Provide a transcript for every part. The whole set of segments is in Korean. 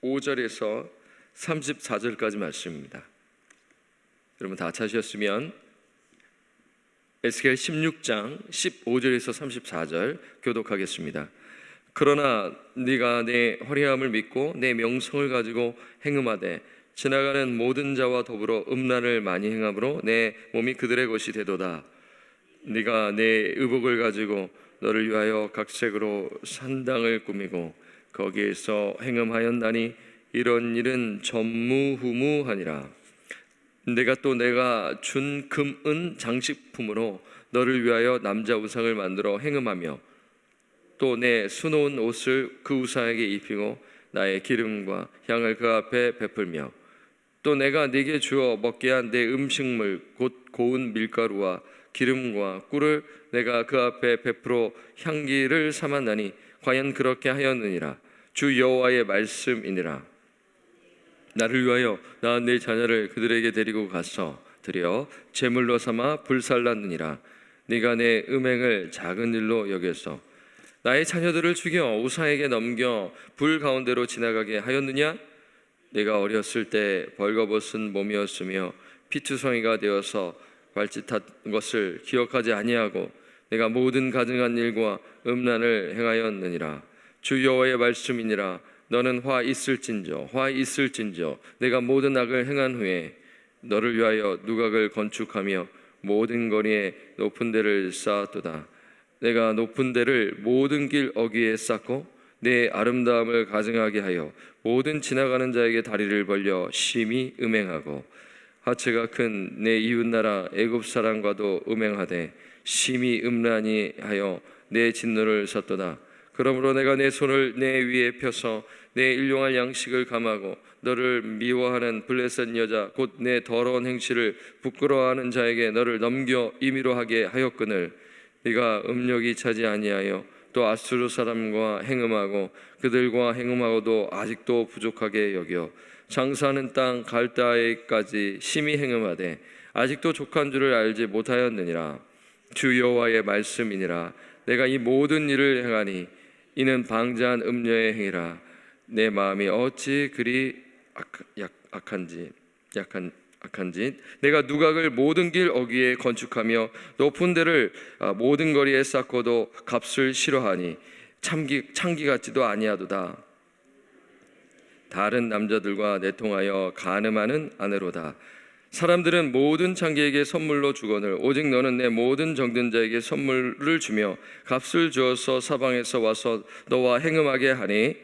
25절에서 34절까지 말씀입니다. 여러분 다 찾으셨으면 에스겔 16장 15절에서 34절 교독하겠습니다. 그러나 네가 내 화려함을 믿고 내 명성을 가지고 행음하되 지나가는 모든 자와 더불어 음란을 많이 행함으로 내 몸이 그들의 것이 되도다. 네가 내 의복을 가지고 너를 위하여 각색으로 산당을 꾸미고 거기에서 행음하였나니 이런 일은 전무후무하니라. 내가 준 금은 장식품으로 너를 위하여 남자 우상을 만들어 행음하며 또 내 수놓은 옷을 그 우상에게 입히고 나의 기름과 향을 그 앞에 베풀며 또 내가 네게 주어 먹게 한 내 음식물 곧 고운 밀가루와 기름과 꿀을 내가 그 앞에 베풀어 향기를 삼았나니 과연 그렇게 하였느니라. 주 여호와의 말씀이니라. 나를 위하여 나 내 자녀를 그들에게 데리고 가서 드려 제물로 삼아 불살랐느니라. 네가 내 음행을 작은 일로 여겨서 나의 자녀들을 죽여 우상에게 넘겨 불 가운데로 지나가게 하였느냐? 내가 어렸을 때 벌거벗은 몸이었으며 피투성이가 되어서 발짓한 것을 기억하지 아니하고 내가 모든 가증한 일과 음란을 행하였느니라. 주 여호와의 말씀이니라. 너는 화 있을진저 내가 모든 악을 행한 후에 너를 위하여 누각을 건축하며 모든 거리에 높은 데를 쌓았도다. 내가 높은 데를 모든 길 어귀에 쌓고 내 아름다움을 가증하게 하여 모든 지나가는 자에게 다리를 벌려 심히 음행하고 하체가 큰 내 이웃나라 애굽 사람과도 음행하되 심히 음란히 하여 내 진노를 샀도다. 그러므로 내가 내 손을 내 위에 펴서 내 일용할 양식을 감하고 너를 미워하는 블레셋 여자 곧 내 더러운 행실을 부끄러워하는 자에게 너를 넘겨 임의로 하게 하였거늘 네가 음욕이 차지 아니하여 또 아수르 사람과 행음하고 그들과 행음하고도 아직도 부족하게 여겨 장사하는 땅 갈대아에까지 심히 행음하되 아직도 족한 줄을 알지 못하였느니라. 주 여호와의 말씀이니라. 내가 이 모든 일을 행하니 이는 방자한 음녀의 행위라. 내 마음이 어찌 그리 악한지 내가 누각을 모든 길 어귀에 건축하며 높은 데를 모든 거리에 쌓고도 값을 싫어하니 창기 같지도 아니하도다. 다른 남자들과 내통하여 간음하는 아내로다. 사람들은 모든 창기에게 선물로 주거늘 오직 너는 내 모든 정든 자에게 선물을 주며 값을 주어서 사방에서 와서 너와 행음하게 하니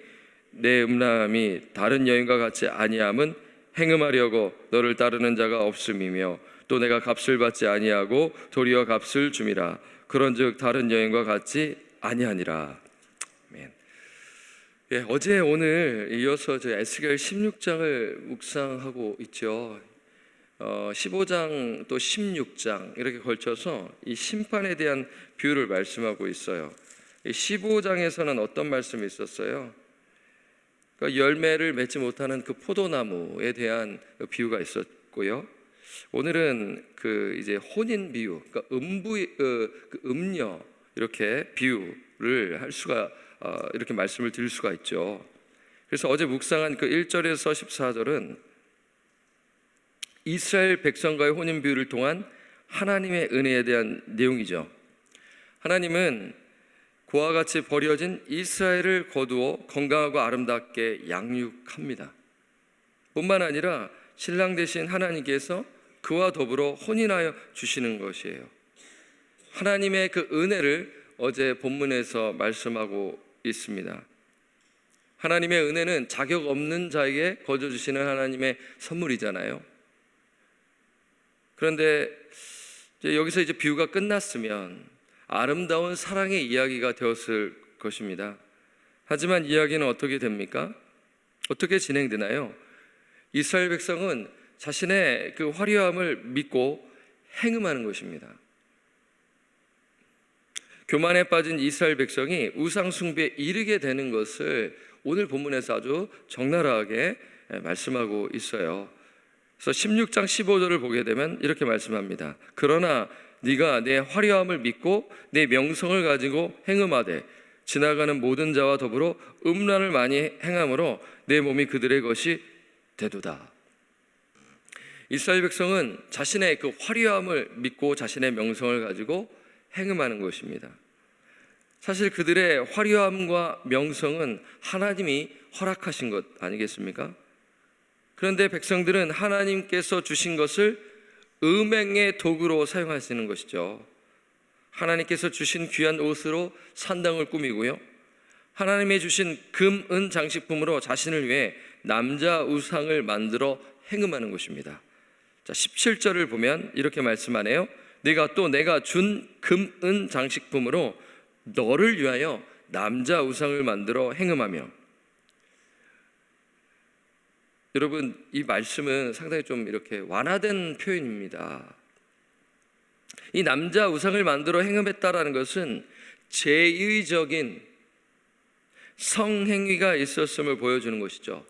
내 음란함이 다른 여인과 같이 아니함은 행음하려고 너를 따르는 자가 없음이며 또 내가 값을 받지 아니하고 도리어 값을 줌이라. 그런즉 다른 여인과 같지 아니하니라. 아멘. 예, 어제 오늘 이어서 저희 에스겔 16장을 묵상하고 있죠. 15장 또 16장 이렇게 걸쳐서 이 심판에 대한 비유를 말씀하고 있어요. 15장에서는 어떤 말씀이 있었어요? 그러니까 열매를 맺지 못하는 그 포도나무에 대한 비유가 있었고요. 오늘은 그 이제 혼인 비유, 그러니까 음녀 이렇게 비유를 할 수가 이렇게 말씀을 드릴 수가 있죠. 그래서 어제 묵상한 그 1절에서 14절은 이스라엘 백성과의 혼인 비유를 통한 하나님의 은혜에 대한 내용이죠. 하나님은 그와 같이 버려진 이스라엘을 거두어 건강하고 아름답게 양육합니다. 뿐만 아니라 신랑 되신 하나님께서 그와 더불어 혼인하여 주시는 것이에요. 하나님의 그 은혜를 어제 본문에서 말씀하고 있습니다. 하나님의 은혜는 자격 없는 자에게 거저주시는 하나님의 선물이잖아요. 그런데 여기서 이제 비유가 끝났으면 아름다운 사랑의 이야기가 되었을 것입니다. 하지만 이야기는 어떻게 됩니까? 어떻게 진행되나요? 이스라엘 백성은 자신의 그 화려함을 믿고 행음하는 것입니다. 교만에 빠진 이스라엘 백성이 우상 숭배에 이르게 되는 것을 오늘 본문에서 아주 적나라하게 말씀하고 있어요. 그래서 16장 15절을 보게 되면 이렇게 말씀합니다. 그러나 네가 내 화려함을 믿고 내 명성을 가지고 행음하되 지나가는 모든 자와 더불어 음란을 많이 행함으로 내 몸이 그들의 것이 되도다. 이스라엘 백성은 자신의 그 화려함을 믿고 자신의 명성을 가지고 행음하는 것입니다. 사실 그들의 화려함과 명성은 하나님이 허락하신 것 아니겠습니까? 그런데 백성들은 하나님께서 주신 것을 음행의 도구로 사용하시는 것이죠. 하나님께서 주신 귀한 옷으로 산당을 꾸미고요, 하나님의 주신 금, 은 장식품으로 자신을 위해 남자 우상을 만들어 행음하는 것입니다. 자, 17절을 보면 이렇게 말씀하네요. 내가 준 금, 은 장식품으로 너를 위하여 남자 우상을 만들어 행음하며. 여러분, 이 말씀은 상당히 좀 이렇게 완화된 표현입니다. 이 남자 우상을 만들어 행음했다라는 것은 제의적인 성행위가 있었음을 보여주는 것이죠.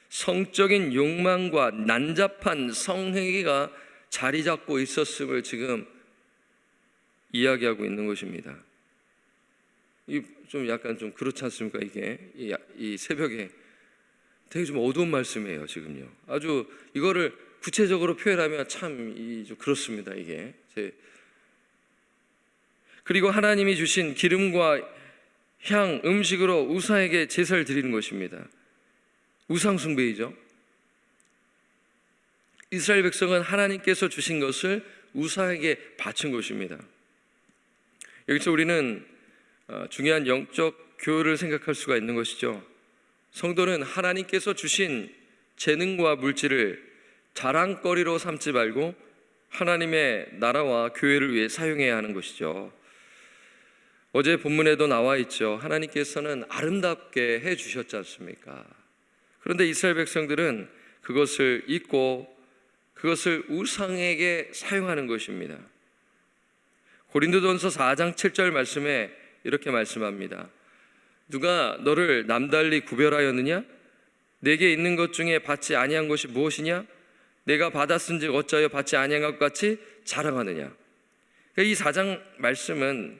성적인 욕망과 난잡한 성행위가 자리 잡고 있었음을 지금 이야기하고 있는 것입니다. 좀 약간 좀 그렇지 않습니까? 이게 이 새벽에 되게 좀 어두운 말씀이에요. 지금요. 아주 이거를 구체적으로 표현하면 참 좀 그렇습니다. 이게 그리고 하나님이 주신 기름과 향, 음식으로 우상에게 제사를 드리는 것입니다. 우상 숭배이죠. 이스라엘 백성은 하나님께서 주신 것을 우상에게 바친 것입니다. 여기서 우리는 중요한 영적 교훈을 생각할 수가 있는 것이죠. 성도는 하나님께서 주신 재능과 물질을 자랑거리로 삼지 말고 하나님의 나라와 교회를 위해 사용해야 하는 것이죠. 어제 본문에도 나와 있죠. 하나님께서는 아름답게 해주셨지 않습니까? 그런데 이스라엘 백성들은 그것을 잊고 그것을 우상에게 사용하는 것입니다. 고린도전서 4장 7절 말씀에 이렇게 말씀합니다. 누가 너를 남달리 구별하였느냐? 내게 있는 것 중에 받지 아니한 것이 무엇이냐? 내가 받았은즉 어찌하여 받지 아니한 것 같이 자랑하느냐? 그러니까 이 4장 말씀은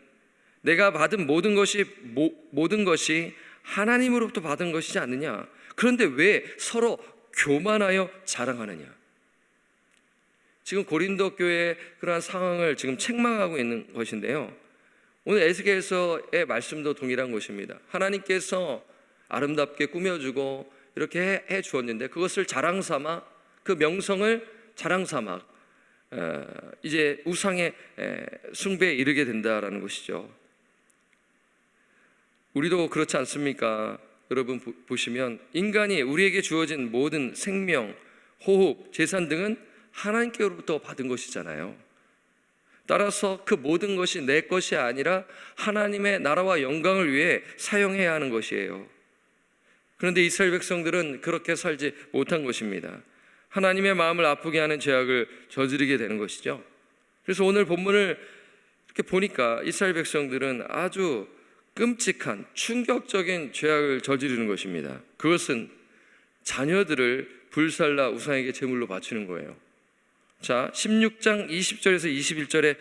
내가 받은 모든 것이 하나님으로부터 받은 것이지 않느냐? 그런데 왜 서로 교만하여 자랑하느냐? 지금 고린도 교회의 그러한 상황을 지금 책망하고 있는 것인데요, 오늘 에스겔서의 말씀도 동일한 것입니다. 하나님께서 아름답게 꾸며주고 이렇게 해 주었는데 그것을 자랑삼아, 그 명성을 자랑삼아 이제 우상의 숭배에 이르게 된다라는 것이죠. 우리도 그렇지 않습니까? 여러분 보시면 인간이 우리에게 주어진 모든 생명, 호흡, 재산 등은 하나님께로부터 받은 것이잖아요. 따라서 그 모든 것이 내 것이 아니라 하나님의 나라와 영광을 위해 사용해야 하는 것이에요. 그런데 이스라엘 백성들은 그렇게 살지 못한 것입니다. 하나님의 마음을 아프게 하는 죄악을 저지르게 되는 것이죠. 그래서 오늘 본문을 이렇게 보니까 이스라엘 백성들은 아주 끔찍한 충격적인 죄악을 저지르는 것입니다. 그것은 자녀들을 불살라 우상에게 제물로 바치는 거예요. 자, 16장 20절에서 21절에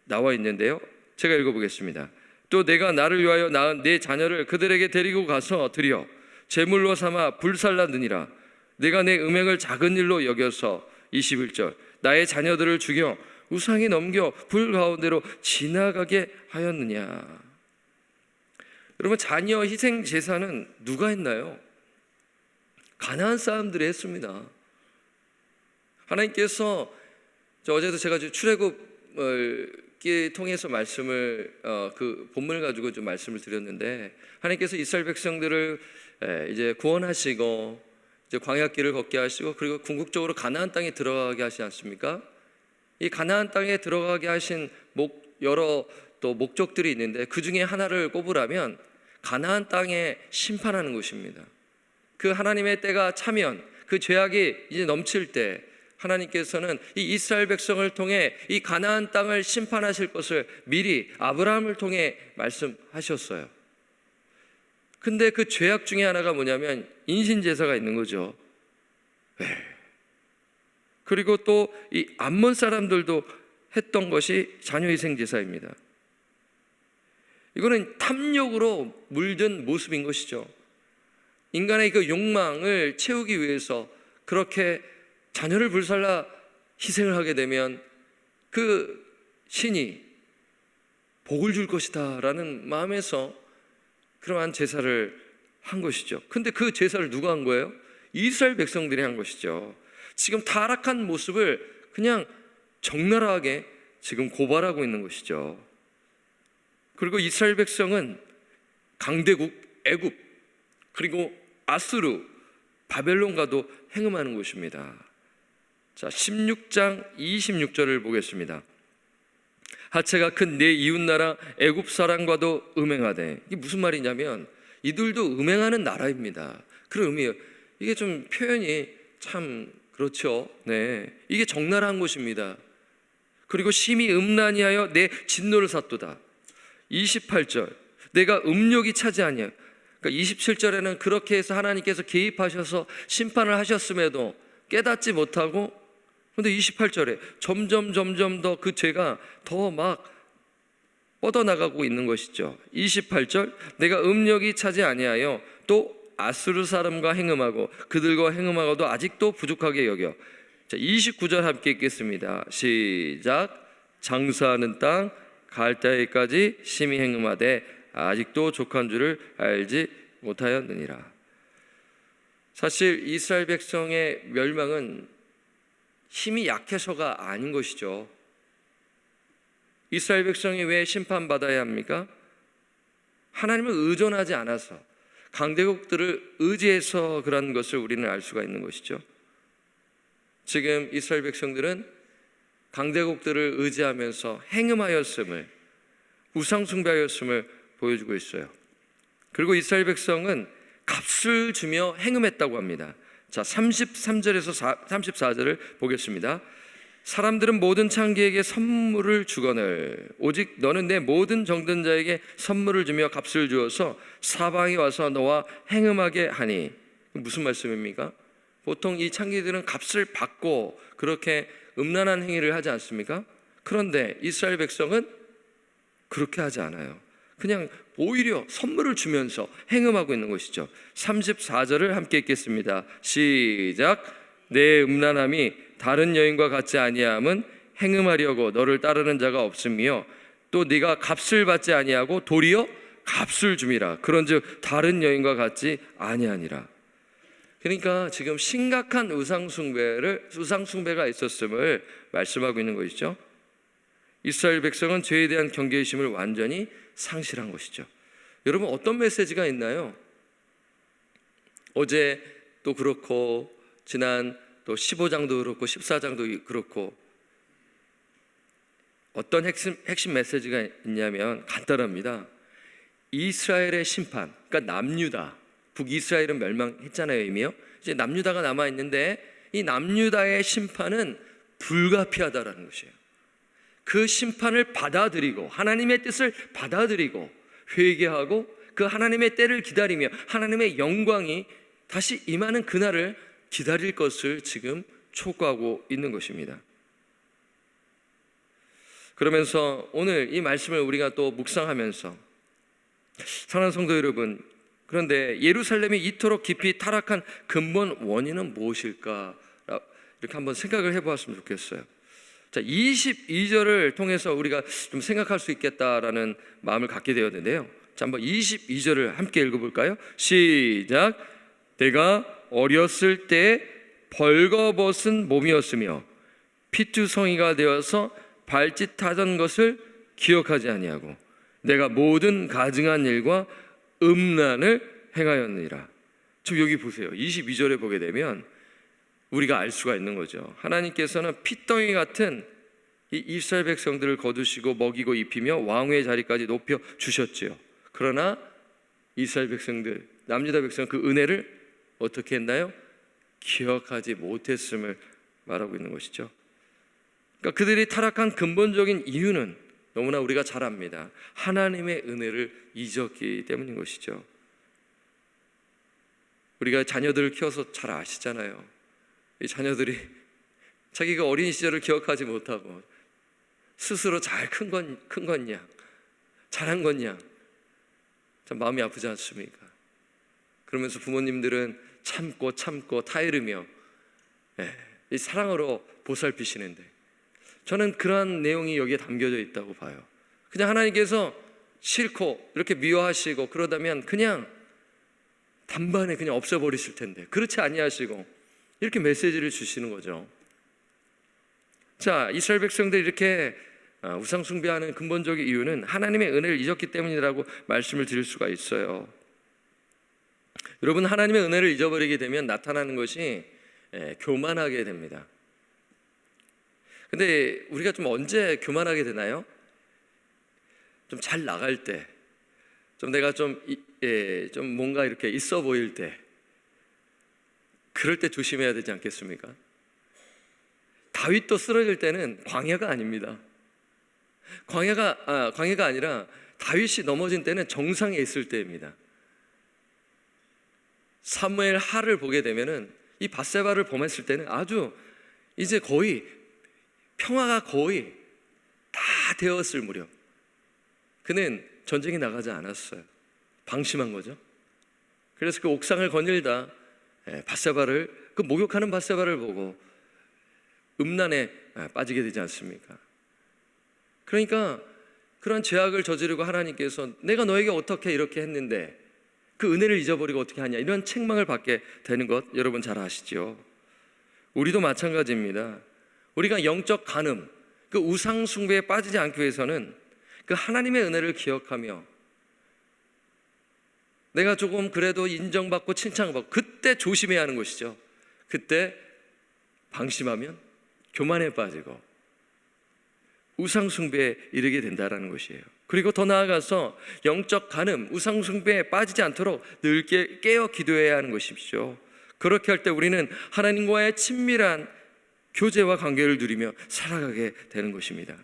나와 있는데요, 제가 읽어보겠습니다. 또 내가 나를 위하여 낳은 내 자녀를 그들에게 데리고 가서 드려 제물로 삼아 불살라느니라. 내가 내 음행을 작은 일로 여겨서 21절 나의 자녀들을 죽여 우상에 넘겨 불 가운데로 지나가게 하였느냐. 여러분, 자녀 희생 제사는 누가 했나요? 가나안 사람들이 했습니다. 하나님께서 어제도 제가 출애굽을 통해서 말씀을 그 본문을 가지고 좀 말씀을 드렸는데, 하나님께서 이스라엘 백성들을 이제 구원하시고 이제 광야길을 걷게 하시고 그리고 궁극적으로 가나안 땅에 들어가게 하시지 않습니까? 이 가나안 땅에 들어가게 하신 여러 또 목적들이 있는데 그 중에 하나를 꼽으라면 가나안 땅에 심판하는 것입니다. 그 하나님의 때가 차면, 그 죄악이 이제 넘칠 때 하나님께서는 이 이스라엘 백성을 통해 이 가나안 땅을 심판하실 것을 미리 아브라함을 통해 말씀하셨어요. 근데 그 죄악 중에 하나가 뭐냐면 인신제사가 있는 거죠. 그리고 또 이 암몬 사람들도 했던 것이 자녀희생 제사입니다. 이거는 탐욕으로 물든 모습인 것이죠. 인간의 그 욕망을 채우기 위해서 그렇게 자녀를 불살라 희생을 하게 되면 그 신이 복을 줄 것이다 라는 마음에서 그러한 제사를 한 것이죠. 근데 그 제사를 누가 한 거예요? 이스라엘 백성들이 한 것이죠. 지금 타락한 모습을 그냥 적나라하게 지금 고발하고 있는 것이죠. 그리고 이스라엘 백성은 강대국 애굽, 그리고 아수르, 바벨론과도 행음하는 것입니다. 자, 16장 26절을 보겠습니다. 하체가 큰 내 이웃나라 애굽 사람과도 음행하되, 이게 무슨 말이냐면 이들도 음행하는 나라입니다. 그런 의미예요. 이게 좀 표현이 참 그렇죠. 네, 이게 적나라한 것입니다. 그리고 심히 음란이하여 내 진노를 샀도다. 28절, 내가 음욕이 차지 아니하여. 그러니까 27절에는 그렇게 해서 하나님께서 개입하셔서 심판을 하셨음에도 깨닫지 못하고, 근데 28절에 점점 더 그 죄가 더 막 뻗어나가고 있는 것이죠. 28절, 내가 음욕이 차지 아니하여 또 아수르 사람과 행음하고 그들과 행음하고도 아직도 부족하게 여겨. 자, 29절 함께 읽겠습니다. 시작. 장사하는 땅 갈대아까지 심히 행음하되 아직도 족한 줄을 알지 못하였느니라. 사실 이스라엘 백성의 멸망은 힘이 약해서가 아닌 것이죠. 이스라엘 백성이 왜 심판받아야 합니까? 하나님을 의존하지 않아서, 강대국들을 의지해서 그런 것을 우리는 알 수가 있는 것이죠. 지금 이스라엘 백성들은 강대국들을 의지하면서 행음하였음을, 우상숭배하였음을 보여주고 있어요. 그리고 이스라엘 백성은 값을 주며 행음했다고 합니다. 자, 33절에서 34절을 보겠습니다. 사람들은 모든 창기에게 선물을 주거늘 오직 너는 내 모든 정든 자에게 선물을 주며 값을 주어서 사방에 와서 너와 행음하게 하니. 무슨 말씀입니까? 보통 이 창기들은 값을 받고 그렇게 음란한 행위를 하지 않습니까? 그런데 이스라엘 백성은 그렇게 하지 않아요. 그냥 오히려 선물을 주면서 행음하고 있는 것이죠. 34절을 함께 읽겠습니다. 시작. 내 음란함이 다른 여인과 같지 아니함은 행음하려고 너를 따르는 자가 없으며 또 네가 값을 받지 아니하고 도리어 값을 줌이라. 그런즉 다른 여인과 같지 아니하니라. 그러니까 지금 심각한 우상숭배가 있었음을 말씀하고 있는 것이죠. 이스라엘 백성은 죄에 대한 경계심을 완전히 상실한 것이죠. 여러분, 어떤 메시지가 있나요? 어제 또 그렇고 지난 또 15장도 그렇고 14장도 그렇고 어떤 핵심 메시지가 있냐면 간단합니다. 이스라엘의 심판, 그러니까 남유다, 북이스라엘은 멸망했잖아요. 이미요. 이제 남유다가 남아있는데 이 남유다의 심판은 불가피하다라는 것이에요. 그 심판을 받아들이고 하나님의 뜻을 받아들이고 회개하고 그 하나님의 때를 기다리며 하나님의 영광이 다시 임하는 그날을 기다릴 것을 지금 촉구하고 있는 것입니다. 그러면서 오늘 이 말씀을 우리가 또 묵상하면서, 사랑하는 성도 여러분, 그런데 예루살렘이 이토록 깊이 타락한 근본 원인은 무엇일까? 이렇게 한번 생각을 해보았으면 좋겠어요. 자, 22절을 통해서 우리가 좀 생각할 수 있겠다라는 마음을 갖게 되었는데요. 자, 한번 22절을 함께 읽어볼까요? 시작. 내가 어렸을 때 벌거벗은 몸이었으며 피투성이가 되어서 발짓하던 것을 기억하지 아니하고 내가 모든 가증한 일과 음란을 행하였느니라. 지금 여기 보세요. 22절에 보게 되면 우리가 알 수가 있는 거죠. 하나님께서는 핏덩이 같은 이 이스라엘 백성들을 거두시고 먹이고 입히며 왕의 자리까지 높여 주셨지요. 그러나 이스라엘 백성들, 남유다 백성은 그 은혜를 어떻게 했나요? 기억하지 못했음을 말하고 있는 것이죠. 그러니까 그들이 타락한 근본적인 이유는 너무나 우리가 잘 압니다. 하나님의 은혜를 잊었기 때문인 것이죠. 우리가 자녀들을 키워서 잘 아시잖아요. 이 자녀들이 자기가 어린 시절을 기억하지 못하고 스스로 잘 큰 거냐, 잘한 거냐, 참 마음이 아프지 않습니까? 그러면서 부모님들은 참고 타이르며 이 사랑으로 보살피시는데, 저는 그러한 내용이 여기에 담겨져 있다고 봐요. 그냥 하나님께서 싫고 이렇게 미워하시고 그러다면 그냥 단번에 그냥 없애버리실 텐데, 그렇지 아니하시고 이렇게 메시지를 주시는 거죠. 자, 이스라엘 백성들이 이렇게 우상 숭배하는 근본적인 이유는 하나님의 은혜를 잊었기 때문이라고 말씀을 드릴 수가 있어요. 여러분, 하나님의 은혜를 잊어버리게 되면 나타나는 것이 교만하게 됩니다. 근데 우리가 좀 언제 교만하게 되나요? 좀 잘 나갈 때, 좀 내가 좀 뭔가 이렇게 있어 보일 때, 그럴 때 조심해야 되지 않겠습니까? 다윗도 쓰러질 때는 광야가 아닙니다. 광야가 아니라 다윗이 넘어진 때는 정상에 있을 때입니다. 사무엘 하를 보게 되면은 이 밧세바를 범했을 때는 아주 이제 거의 평화가 거의 다 되었을 무렵, 그는 전쟁에 나가지 않았어요. 방심한 거죠. 그래서 그 옥상을 거닐다 밧세바를, 그 목욕하는 밧세바를 보고 음란에 빠지게 되지 않습니까? 그러니까 그런 죄악을 저지르고 하나님께서 내가 너에게 어떻게 이렇게 했는데 그 은혜를 잊어버리고 어떻게 하냐, 이런 책망을 받게 되는 것 여러분 잘 아시죠? 우리도 마찬가지입니다. 우리가 영적 간음, 그 우상 숭배에 빠지지 않기 위해서는 그 하나님의 은혜를 기억하며 내가 조금 그래도 인정받고 칭찬받고, 그때 조심해야 하는 것이죠. 그때 방심하면 교만에 빠지고 우상 숭배에 이르게 된다는 것이에요. 그리고 더 나아가서 영적 간음, 우상 숭배에 빠지지 않도록 늘 깨어 기도해야 하는 것이죠. 그렇게 할 때 우리는 하나님과의 친밀한 교제와 관계를 누리며 살아가게 되는 것입니다.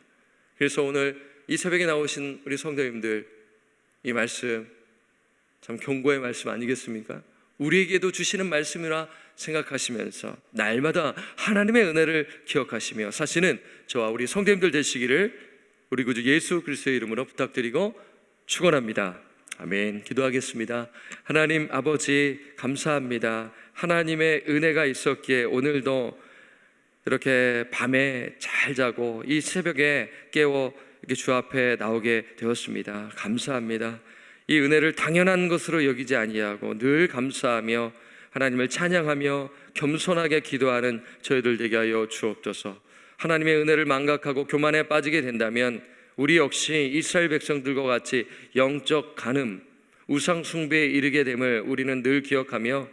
그래서 오늘 이 새벽에 나오신 우리 성도님들, 이 말씀 참 경고의 말씀 아니겠습니까? 우리에게도 주시는 말씀이라 생각하시면서 날마다 하나님의 은혜를 기억하시며 사시는 저와 우리 성도님들 되시기를 우리 구주 예수 그리스도의 이름으로 부탁드리고 축원합니다. 아멘. 기도하겠습니다. 하나님 아버지, 감사합니다. 하나님의 은혜가 있었기에 오늘도 이렇게 밤에 잘 자고 이 새벽에 깨워 이렇게 주 앞에 나오게 되었습니다. 감사합니다. 이 은혜를 당연한 것으로 여기지 아니하고 늘 감사하며 하나님을 찬양하며 겸손하게 기도하는 저희들 되게 하여 주옵소서. 하나님의 은혜를 망각하고 교만에 빠지게 된다면 우리 역시 이스라엘 백성들과 같이 영적 간음, 우상 숭배에 이르게 됨을 우리는 늘 기억하며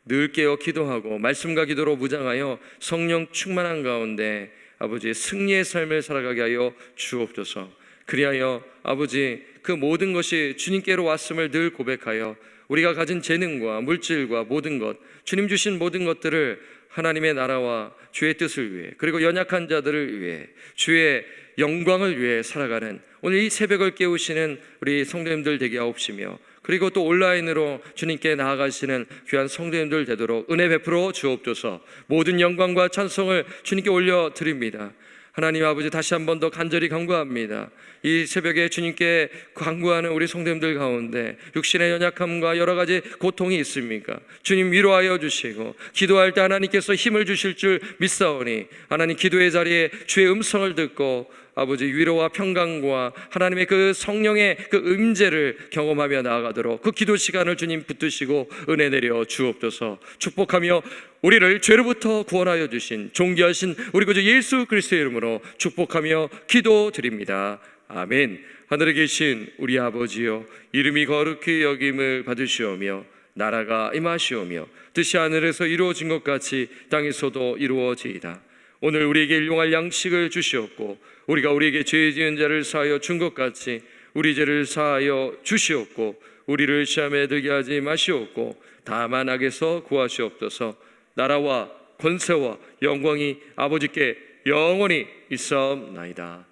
늘 깨어 기도하고 말씀과 기도로 무장하여 성령 충만한 가운데 아버지 승리의 삶을 살아가게 하여 주옵소서. 그리하여 아버지 그 모든 것이 주님께로 왔음을 늘 고백하여 우리가 가진 재능과 물질과 모든 것, 주님 주신 모든 것들을 하나님의 나라와 주의 뜻을 위해, 그리고 연약한 자들을 위해, 주의 영광을 위해 살아가는 오늘 이 새벽을 깨우시는 우리 성도님들 되게 하옵시며, 그리고 또 온라인으로 주님께 나아가시는 귀한 성도님들 되도록 은혜 베풀어 주옵소서. 모든 영광과 찬송을 주님께 올려드립니다. 하나님 아버지, 다시 한 번 더 간절히 간구합니다. 이 새벽에 주님께 간구하는 우리 성도님들 가운데 육신의 연약함과 여러 가지 고통이 있습니까? 주님 위로하여 주시고 기도할 때 하나님께서 힘을 주실 줄 믿사오니 하나님 기도의 자리에 주의 음성을 듣고 아버지 위로와 평강과 하나님의 그 성령의 그 임재를 경험하며 나아가도록 그 기도 시간을 주님 붙드시고 은혜 내려 주옵소서. 축복하며 우리를 죄로부터 구원하여 주신 존귀하신 우리 구주 예수 그리스도의 이름으로 축복하며 기도드립니다. 아멘. 하늘에 계신 우리 아버지여, 이름이 거룩히 여김을 받으시오며 나라가 임하시오며 뜻이 하늘에서 이루어진 것 같이 땅에서도 이루어지이다. 오늘 우리에게 일용할 양식을 주시옵고 우리가 우리에게 죄 지은 자를 사하여 준 것 같이 우리 죄를 사하여 주시옵고 우리를 시험에 들게 하지 마시옵고 다만 악에서 구하시옵소서. 나라와 권세와 영광이 아버지께 영원히 있사옵나이다.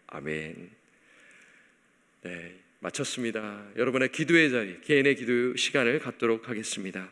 아멘. 네, 마쳤습니다. 여러분의 기도의 자리, 개인의 기도 시간을 갖도록 하겠습니다.